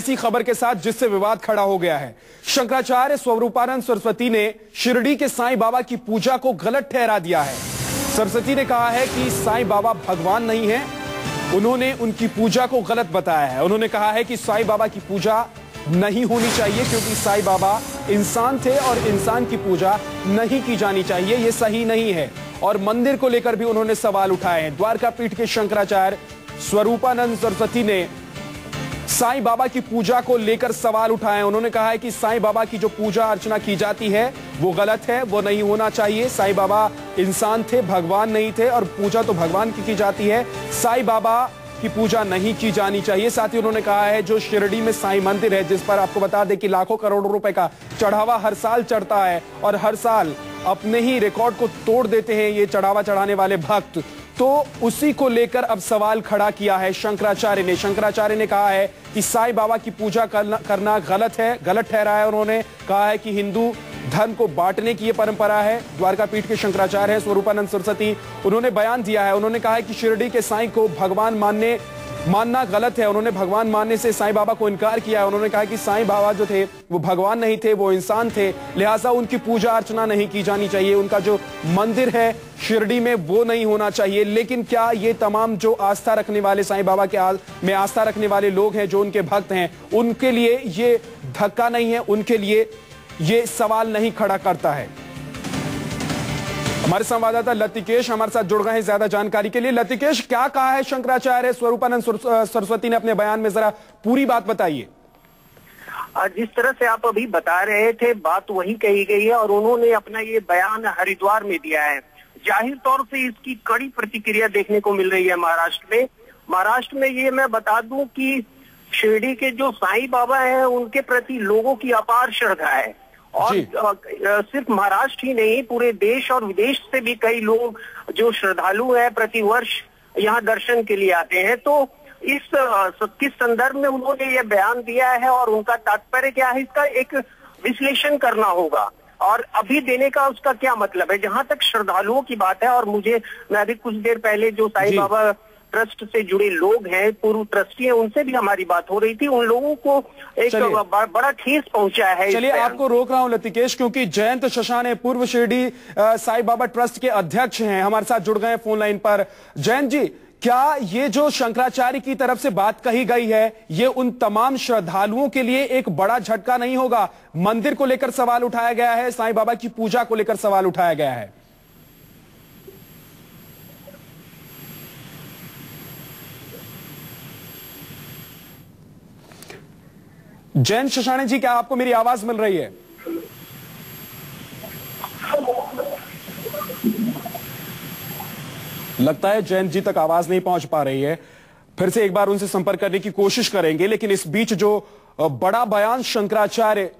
ऐसी खबर के साथ जिससे विवाद खड़ा हो गया है। शंकराचार्य स्वरूपानंद सरस्वती ने शिरडी के साईं बाबा की पूजा को गलत ठहरा दिया है। सरस्वती ने कहा है कि साईं बाबा भगवान नहीं है, उन्होंने उनकी पूजा को गलत बताया है। उन्होंने कहा है कि साईं बाबा की पूजा नहीं होनी चाहिए क्योंकि साईं बाबा इंसान थे और इंसान की पूजा नहीं की जानी चाहिए, ये सही नहीं है। और मंदिर को लेकर भी उन्होंने सवाल उठाए हैं। द्वारका पीठ के शंकराचार्य स्वरूपानंद सरस्वती ने साईं बाबा की पूजा को लेकर सवाल उठाए। उन्होंने कहा है कि साईं बाबा की जो पूजा अर्चना की जाती है वो गलत है, वो नहीं होना चाहिए। साईं बाबा इंसान थे, भगवान नहीं थे, और पूजा तो भगवान की जाती है, साईं बाबा की पूजा नहीं की जानी चाहिए। साथ ही उन्होंने कहा है जो शिरडी में साईं मंदिर है, जिस पर आपको बता दें कि लाखों करोड़ों रुपए का चढ़ावा हर साल चढ़ता है और हर साल अपने ही रिकॉर्ड को तोड़ देते हैं ये चढ़ावा चढ़ाने वाले भक्त, तो उसी को लेकर अब सवाल खड़ा किया है शंकराचार्य ने। शंकराचार्य ने कहा है कि साईं बाबा की पूजा करना गलत है, गलत ठहरा है। उन्होंने कहा है कि हिंदू धर्म को बांटने की ये परंपरा है। द्वारका पीठ के शंकराचार्य है स्वरूपानंद सरस्वती, उन्होंने बयान दिया है। उन्होंने कहा है कि शिरडी के साईं को भगवान मानना गलत है। उन्होंने भगवान मानने से साईं बाबा को इनकार किया है। उन्होंने कहा कि साईं बाबा जो थे वो भगवान नहीं थे, वो इंसान थे, लिहाजा उनकी पूजा अर्चना नहीं की जानी चाहिए। उनका जो मंदिर है शिरडी में वो नहीं होना चाहिए। लेकिन क्या ये तमाम जो आस्था रखने वाले साईं बाबा में आस्था रखने वाले लोग हैं, जो उनके भक्त हैं, उनके लिए ये धक्का नहीं है, उनके लिए ये सवाल नहीं खड़ा करता है? हमारे संवाददाता लतिकेश हमारे साथ जुड़ गए हैं ज्यादा जानकारी के लिए। लतिकेश, क्या कहा है शंकराचार्य स्वरूपानंद सरस्वती ने अपने बयान में, जरा पूरी बात बताइए। जिस तरह से आप अभी बता रहे थे, बात वही कही गई है और उन्होंने अपना ये बयान हरिद्वार में दिया है। जाहिर तौर से इसकी कड़ी प्रतिक्रिया देखने को मिल रही है महाराष्ट्र में। महाराष्ट्र में ये मैं बता दूं कि शिरडी के जो साईं बाबा हैं उनके प्रति लोगों की अपार श्रद्धा है और सिर्फ महाराष्ट्र ही नहीं, पूरे देश और विदेश से भी कई लोग जो श्रद्धालु हैं प्रतिवर्ष यहाँ दर्शन के लिए आते हैं। तो इस किस संदर्भ में उन्होंने ये बयान दिया है और उनका तात्पर्य क्या है, इसका एक विश्लेषण करना होगा और अभी देने का उसका क्या मतलब है। जहां तक श्रद्धालुओं की बात है, और मैं अभी कुछ देर पहले जो साईं बाबा ट्रस्ट से जुड़े लोग हैं, पूर्व ट्रस्टी हैं, उनसे भी हमारी बात हो रही थी। उन लोगों को एक बड़ा ठेस पहुंचा है। चलिए, आपको रोक रहा हूं लतिकेश, क्योंकि जयंत शशाने पूर्व शिरडी साईं बाबा ट्रस्ट के अध्यक्ष हैं, हमारे साथ जुड़ गए फोन लाइन पर। जयंत जी, क्या ये जो शंकराचार्य की तरफ से बात कही गई है, ये उन तमाम श्रद्धालुओं के लिए एक बड़ा झटका नहीं होगा? मंदिर को लेकर सवाल उठाया गया है, साईं बाबा की पूजा को लेकर सवाल उठाया गया है। जयंत शशाने जी, क्या आपको मेरी आवाज मिल रही है? लगता है जयंत जी तक आवाज नहीं पहुंच पा रही है। फिर से एक बार उनसे संपर्क करने की कोशिश करेंगे। लेकिन इस बीच जो बड़ा बयान शंकराचार्य,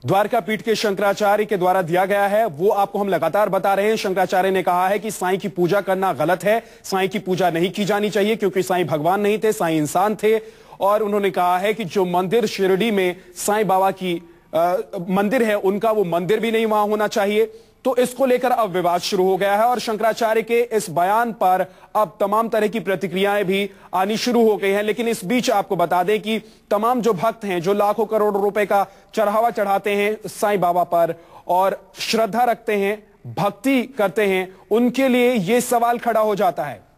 द्वारका पीठ के शंकराचार्य के द्वारा दिया गया है, वो आपको हम लगातार बता रहे हैं। शंकराचार्य ने कहा है कि साईं की पूजा करना गलत है, साईं की पूजा नहीं की जानी चाहिए क्योंकि साईं भगवान नहीं थे, साईं इंसान थे। और उन्होंने कहा है कि जो मंदिर शिरडी में साईं बाबा की मंदिर है, उनका वो मंदिर भी नहीं वहां होना चाहिए। तो इसको लेकर अब विवाद शुरू हो गया है और शंकराचार्य के इस बयान पर अब तमाम तरह की प्रतिक्रियाएं भी आनी शुरू हो गई हैं। लेकिन इस बीच आपको बता दें कि तमाम जो भक्त हैं, जो लाखों करोड़ों रुपए का चढ़ावा चढ़ाते हैं साईं बाबा पर और श्रद्धा रखते हैं, भक्ति करते हैं, उनके लिए यह सवाल खड़ा हो जाता है।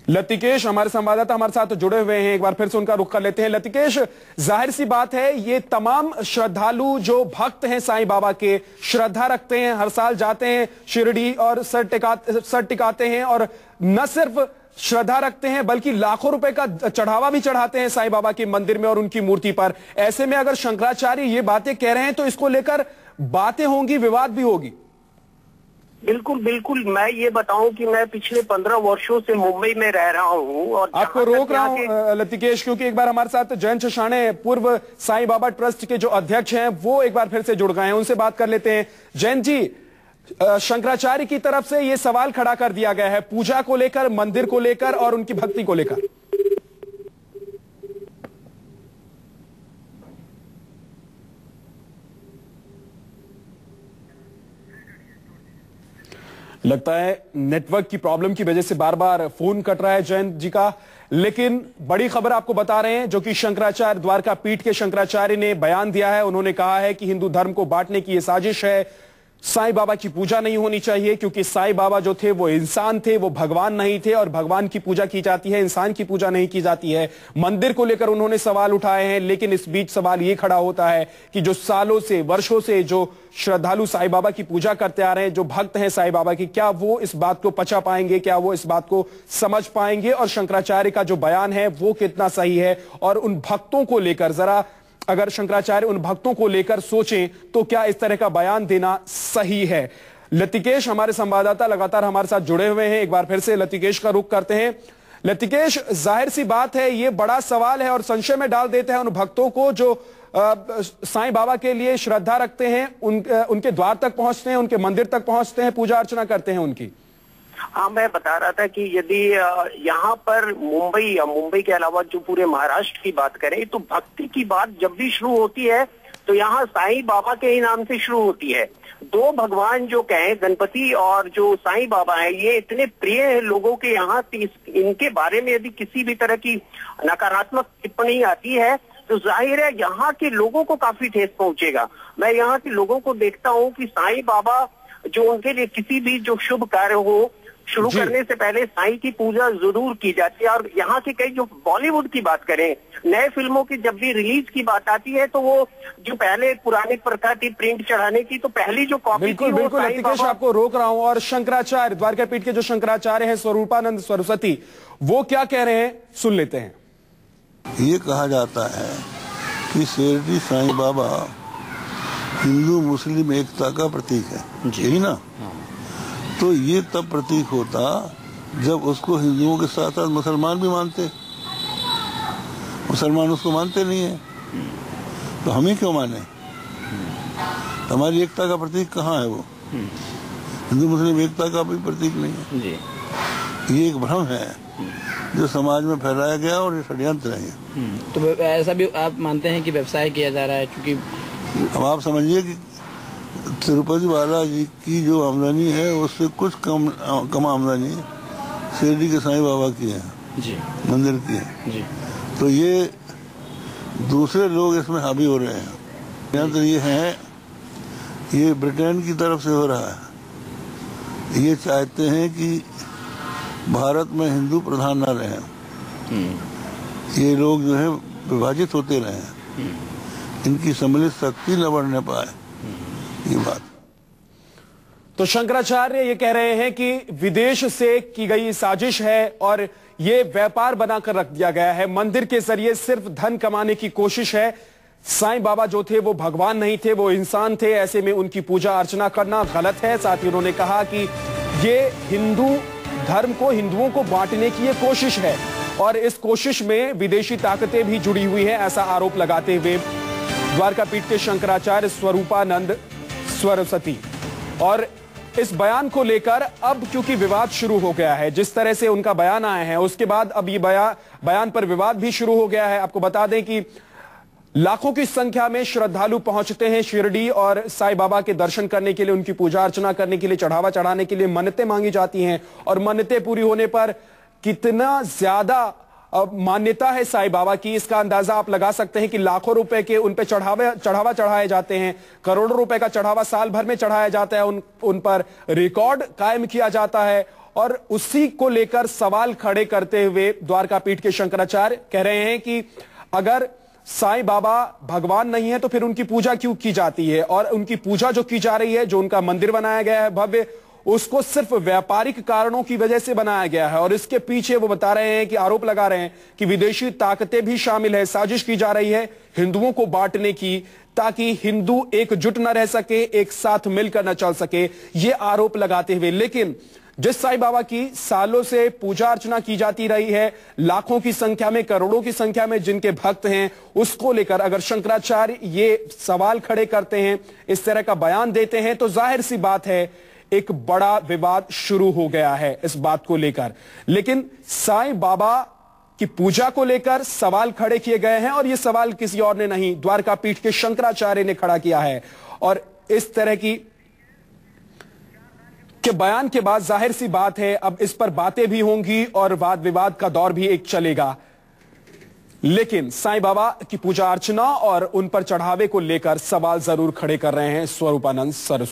लतिकेश हमारे संवाददाता हमारे साथ जुड़े हुए हैं, एक बार फिर से उनका रुख कर लेते हैं। लतिकेश, जाहिर सी बात है, ये तमाम श्रद्धालु जो भक्त हैं साईं बाबा के, श्रद्धा रखते हैं, हर साल जाते हैं शिरडी और सर टिकाते हैं, और न सिर्फ श्रद्धा रखते हैं बल्कि लाखों रुपए का चढ़ावा भी चढ़ाते हैं साईं बाबा के मंदिर में और उनकी मूर्ति पर। ऐसे में अगर शंकराचार्य ये बातें कह रहे हैं तो इसको लेकर बातें होंगी, विवाद भी होगी। बिल्कुल बिल्कुल। मैं ये बताऊं कि मैं पिछले 15 वर्षों से मुंबई में रह रहा हूं और आपको रोक रहा हूं लतिकेश, क्योंकि एक बार हमारे साथ जयंत शशाने, पूर्व साईं बाबा ट्रस्ट के जो अध्यक्ष हैं, वो एक बार फिर से जुड़ गए हैं, उनसे बात कर लेते हैं। जयंत जी, शंकराचार्य की तरफ से ये सवाल खड़ा कर दिया गया है पूजा को लेकर, मंदिर को लेकर और उनकी भक्ति को लेकर। लगता है नेटवर्क की प्रॉब्लम की वजह से बार बार फोन कट रहा है जयंत जी का। लेकिन बड़ी खबर आपको बता रहे हैं, जो कि शंकराचार्य द्वारका पीठ के शंकराचार्य ने बयान दिया है। उन्होंने कहा है कि हिंदू धर्म को बांटने की यह साजिश है। साईं बाबा की पूजा नहीं होनी चाहिए, क्योंकि साईं बाबा जो थे वो इंसान थे, वो भगवान नहीं थे, और भगवान की पूजा की जाती है, इंसान की पूजा नहीं की जाती है। मंदिर को लेकर उन्होंने सवाल उठाए हैं, लेकिन इस बीच सवाल ये खड़ा होता है कि जो सालों से, वर्षों से जो श्रद्धालु साईं बाबा की पूजा करते आ रहे हैं, जो भक्त हैं साईं बाबा की, क्या वो इस बात को पचा पाएंगे, क्या वो इस बात को समझ पाएंगे, और शंकराचार्य का जो बयान है वो कितना सही है। और उन भक्तों को लेकर जरा अगर शंकराचार्य उन भक्तों को लेकर सोचें तो क्या इस तरह का बयान देना सही है। लतिकेश हमारे संवाददाता लगातार हमारे साथ जुड़े हुए हैं, एक बार फिर से लतिकेश का रुख करते हैं। लतिकेश, जाहिर सी बात है ये बड़ा सवाल है और संशय में डाल देते हैं उन भक्तों को जो साईं बाबा के लिए श्रद्धा रखते हैं, उनके द्वार तक पहुंचते हैं, उनके मंदिर तक पहुंचते हैं, पूजा अर्चना करते हैं उनकी। हाँ, मैं बता रहा था कि यदि यहाँ पर मुंबई या मुंबई के अलावा जो पूरे महाराष्ट्र की बात करें, तो भक्ति की बात जब भी शुरू होती है तो यहाँ साईं बाबा के ही नाम से शुरू होती है। दो भगवान जो कहें, गणपति और जो साईं बाबा है, ये इतने प्रिय है लोगों के यहाँ, इनके बारे में यदि किसी भी तरह की नकारात्मक टिप्पणी आती है तो जाहिर है यहाँ के लोगों को काफी ठेस पहुंचेगा। मैं यहाँ के लोगों को देखता हूँ कि साईं बाबा जो उनके लिए किसी भी जो शुभ कार्य हो शुरू करने से पहले साईं की पूजा जरूर की जाती है। और यहाँ के कई जो बॉलीवुड की बात करें, नए फिल्मों की जब भी रिलीज की बात आती है तो वो जो पहले पुरानी प्रथा थी प्रिंट चढ़ाने की, तो पहली जो कॉपी बिल्कुल बिल्कुल लतिकेश, आपको रोक रहा हूं। और शंकराचार्य द्वारका पीठ के जो शंकराचार्य हैं स्वरूपानंद सरस्वती, वो क्या कह रहे हैं सुन लेते हैं। ये कहा जाता है कि शिरडी साईं बाबा हिंदू मुस्लिम एकता का प्रतीक है, यही ना? तो ये तब प्रतीक होता जब उसको हिंदुओं के साथ साथ मुसलमान भी मानते। मुसलमान उसको मानते नहीं है, तो हम ही क्यों माने? हमारी एकता का प्रतीक कहाँ है वो? हिंदू मुस्लिम एकता का भी प्रतीक नहीं है जी। ये एक भ्रम है जो समाज में फैलाया गया और ये षड्यंत्र है। तो ऐसा भी आप मानते हैं कि व्यवसाय किया जा रहा है? क्योंकि अब आप समझिए कि तिरुपति बालाजी की जो आमदनी है उससे कुछ कम आमदनी शिरडी के साईं बाबा की है जी, मंदिर की है जी। तो ये दूसरे लोग इसमें हावी हो रहे हैं। यंत्र ये है, ये ब्रिटेन की तरफ से हो रहा है। ये चाहते हैं कि भारत में हिंदू प्रधान न रहे, ये लोग जो है विभाजित होते रहे, इनकी सम्मिलित शक्ति न बढ़ने पाए, ये बात। तो शंकराचार्य ये कह रहे हैं कि विदेश से की गई साजिश है और ये व्यापार बनाकर रख दिया गया है। मंदिर के जरिए सिर्फ धन कमाने की कोशिश है। साईं बाबा जो थे वो भगवान नहीं थे, वो इंसान थे। ऐसे में उनकी पूजा अर्चना करना गलत है। साथ ही उन्होंने कहा कि ये हिंदू धर्म को, हिंदुओं को बांटने की ये कोशिश है और इस कोशिश में विदेशी ताकतें भी जुड़ी हुई हैं, ऐसा आरोप लगाते हुए द्वारका पीठ के शंकराचार्य स्वरूपानंद सरस्वती। और इस बयान को लेकर अब क्योंकि विवाद शुरू हो गया है, जिस तरह से उनका बयान आए हैं उसके बाद अब ये बयान पर विवाद भी शुरू हो गया है। आपको बता दें कि लाखों की संख्या में श्रद्धालु पहुंचते हैं शिरडी और साईं बाबा के दर्शन करने के लिए, उनकी पूजा अर्चना करने के लिए, चढ़ावा चढ़ाने के लिए मन्नतें मांगी जाती हैं। और मन्नतें पूरी होने पर कितना ज्यादा मान्यता है साईं बाबा की, इसका अंदाजा आप लगा सकते हैं कि लाखों रुपए के उन पे चढ़ावा चढ़ाए जाते हैं। करोड़ों रुपए का चढ़ावा साल भर में चढ़ाया जाता है, उन पर रिकॉर्ड कायम किया जाता है। और उसी को लेकर सवाल खड़े करते हुए द्वारका पीठ के शंकराचार्य कह रहे हैं कि अगर साईं बाबा भगवान नहीं है तो फिर उनकी पूजा क्यों की जाती है? और उनकी पूजा जो की जा रही है, जो उनका मंदिर बनाया गया है भव्य, उसको सिर्फ व्यापारिक कारणों की वजह से बनाया गया है। और इसके पीछे वो बता रहे हैं कि आरोप लगा रहे हैं कि विदेशी ताकतें भी शामिल है। साजिश की जा रही है हिंदुओं को बांटने की, ताकि हिंदू एकजुट न रह सके, एक साथ मिलकर न चल सके, ये आरोप लगाते हुए। लेकिन जिस साईं बाबा की सालों से पूजा अर्चना की जाती रही है, लाखों की संख्या में, करोड़ों की संख्या में जिनके भक्त हैं, उसको लेकर अगर शंकराचार्य ये सवाल खड़े करते हैं, इस तरह का बयान देते हैं, तो जाहिर सी बात है एक बड़ा विवाद शुरू हो गया है इस बात को लेकर। लेकिन साईं बाबा की पूजा को लेकर सवाल खड़े किए गए हैं और यह सवाल किसी और ने नहीं, द्वारका पीठ के शंकराचार्य ने खड़ा किया है। और इस तरह की के बयान के बाद जाहिर सी बात है अब इस पर बातें भी होंगी और वाद विवाद का दौर भी एक चलेगा। लेकिन साईं बाबा की पूजा अर्चना और उन पर चढ़ावे को लेकर सवाल जरूर खड़े कर रहे हैं स्वरूपानंद सरस्वती।